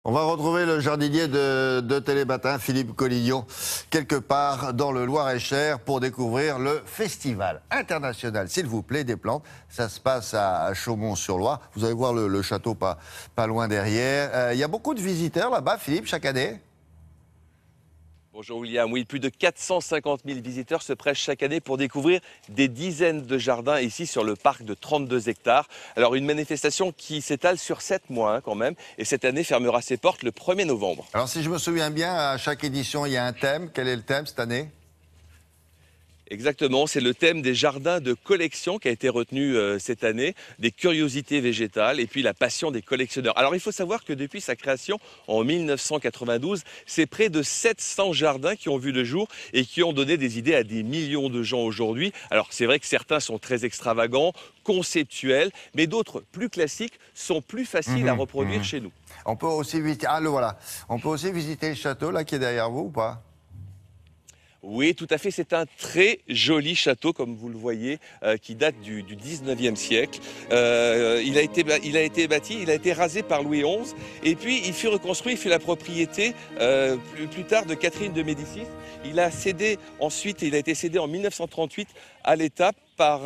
On va retrouver le jardinier de Télématin, Philippe Collignon, quelque part dans le Loir-et-Cher pour découvrir le Festival international, s'il vous plaît, des plantes. Ça se passe à Chaumont-sur-Loire. Vous allez voir le château pas loin derrière. Il y a beaucoup de visiteurs là-bas, Philippe, chaque année? Bonjour William, oui, plus de 450 000 visiteurs se pressent chaque année pour découvrir des dizaines de jardins ici sur le parc de 32 hectares. Alors une manifestation qui s'étale sur 7 mois quand même, et cette année fermera ses portes le 1er novembre. Alors si je me souviens bien, à chaque édition, il y a un thème. Quel est le thème cette année? Exactement, c'est le thème des jardins de collection qui a été retenu cette année, des curiosités végétales et puis la passion des collectionneurs. Alors il faut savoir que depuis sa création en 1992, c'est près de 700 jardins qui ont vu le jour et qui ont donné des idées à des millions de gens aujourd'hui. Alors c'est vrai que certains sont très extravagants, conceptuels, mais d'autres plus classiques sont plus faciles à reproduire chez nous. On peut aussi visiter, le voilà. On peut aussi visiter le château là qui est derrière vous ou pas? Oui, tout à fait. C'est un très joli château, comme vous le voyez, qui date du 19e siècle. Il a été bâti, il a été rasé par Louis XI, et puis il fut reconstruit, il fut la propriété plus tard de Catherine de Médicis. Il a été cédé en 1938 à l'État par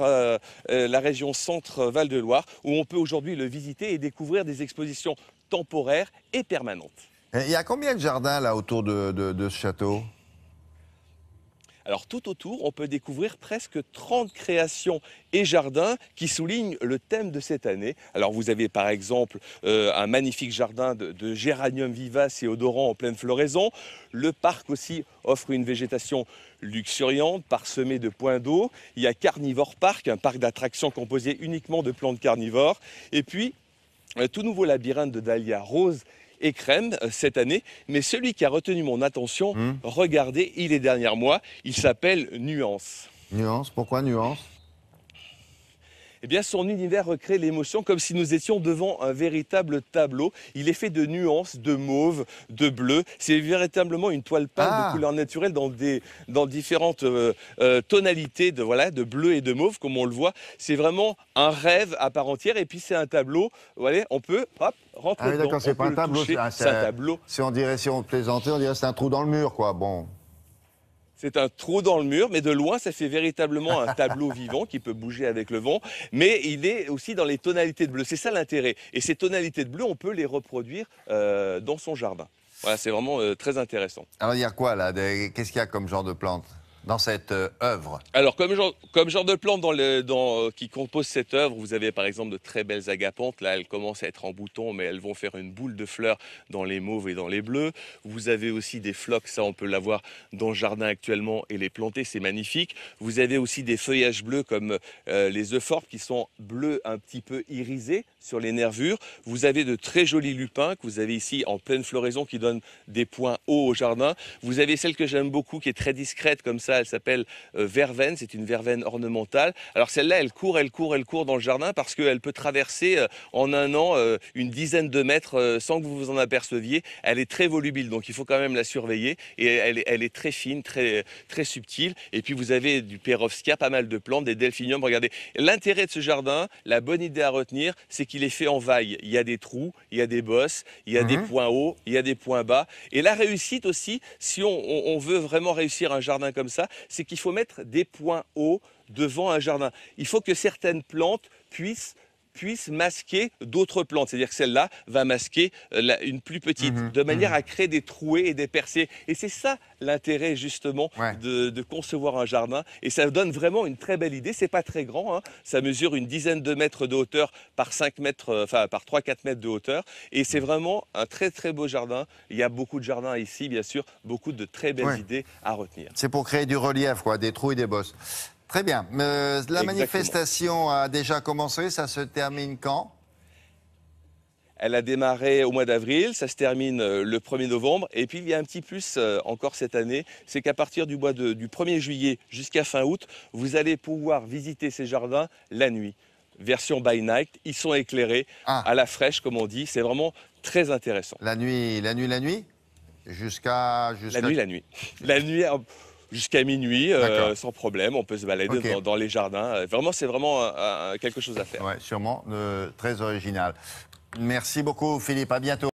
la région Centre-Val de Loire, où on peut aujourd'hui le visiter et découvrir des expositions temporaires et permanentes. Il y a combien de jardins là autour de ce château? Alors tout autour, on peut découvrir presque 30 créations et jardins qui soulignent le thème de cette année. Alors vous avez par exemple un magnifique jardin de géraniums vivaces et odorants en pleine floraison. Le parc aussi offre une végétation luxuriante, parsemée de points d'eau. Il y a Carnivore Park, un parc d'attractions composé uniquement de plantes carnivores. Et puis, un tout nouveau labyrinthe de dahlias roses et crème cette année, mais celui qui a retenu mon attention, regardez, il est derrière moi, il s'appelle Nuance. Nuance, pourquoi Nuance? Eh bien, son univers recrée l'émotion comme si nous étions devant un véritable tableau. Il est fait de nuances, de mauve, de bleu. C'est véritablement une toile peinte de couleurs naturelles dans différentes tonalités de bleu et de mauve, comme on le voit. C'est vraiment un rêve à part entière. Et puis, c'est un tableau, vous voyez, on peut rentrer dedans. D'accord, c'est pas un tableau, c'est un tableau. Si on plaisantait, on dirait que c'est un trou dans le mur, quoi. Bon. C'est un trou dans le mur, mais de loin, ça fait véritablement un tableau vivant qui peut bouger avec le vent. Mais il est aussi dans les tonalités de bleu. C'est ça l'intérêt. Et ces tonalités de bleu, on peut les reproduire dans son jardin. Voilà, c'est vraiment très intéressant. Alors, il y a quoi, là? Qu'est-ce qu'il y a comme genre de plante dans cette œuvre? Alors, comme genre de plante qui compose cette œuvre, vous avez par exemple de très belles agapantes. Là, elles commencent à être en bouton, mais elles vont faire une boule de fleurs dans les mauves et dans les bleus. Vous avez aussi des phlox, ça on peut l'avoir dans le jardin actuellement et les planter, c'est magnifique. Vous avez aussi des feuillages bleus comme les euphorbes qui sont bleus un petit peu irisés sur les nervures. Vous avez de très jolis lupins que vous avez ici en pleine floraison qui donnent des points hauts au jardin. Vous avez celle que j'aime beaucoup qui est très discrète comme ça. Elle s'appelle verveine, c'est une verveine ornementale. Alors celle-là, elle court dans le jardin parce qu'elle peut traverser en un an une dizaine de mètres sans que vous vous en aperceviez. Elle est très volubile, donc il faut quand même la surveiller. Et elle est très fine, très subtile. Et puis vous avez du perovskia, pas mal de plantes, des delphiniums. Regardez, l'intérêt de ce jardin, la bonne idée à retenir, c'est qu'il est fait en vague. Il y a des trous, il y a des bosses, il y a des points hauts, il y a des points bas. Et la réussite aussi, si on veut vraiment réussir un jardin comme ça, c'est qu'il faut mettre des points hauts devant un jardin. Il faut que certaines plantes puissent masquer d'autres plantes. C'est-à-dire que celle-là va masquer une plus petite, de manière à créer des trouées et des percées. Et c'est ça l'intérêt justement de concevoir un jardin. Et ça donne vraiment une très belle idée. C'est pas très grand, hein. Ça mesure une dizaine de mètres de hauteur par 5 mètres, par 3-4 mètres de hauteur. Et c'est vraiment un très très beau jardin. Il y a beaucoup de jardins ici, bien sûr, beaucoup de très belles idées à retenir. C'est pour créer du relief, quoi, des trous et des bosses. Très bien. La manifestation a déjà commencé, ça se termine quand? Elle a démarré au mois d'avril, ça se termine le 1er novembre. Et puis il y a un petit plus encore cette année, c'est qu'à partir du 1er juillet jusqu'à fin août, vous allez pouvoir visiter ces jardins la nuit. Version by night, ils sont éclairés à la fraîche, comme on dit. C'est vraiment très intéressant. La nuit jusqu'à... La nuit. Jusqu'à minuit, sans problème, on peut se balader dans les jardins. Vraiment, c'est vraiment quelque chose à faire. Ouais, sûrement très original. Merci beaucoup Philippe, à bientôt.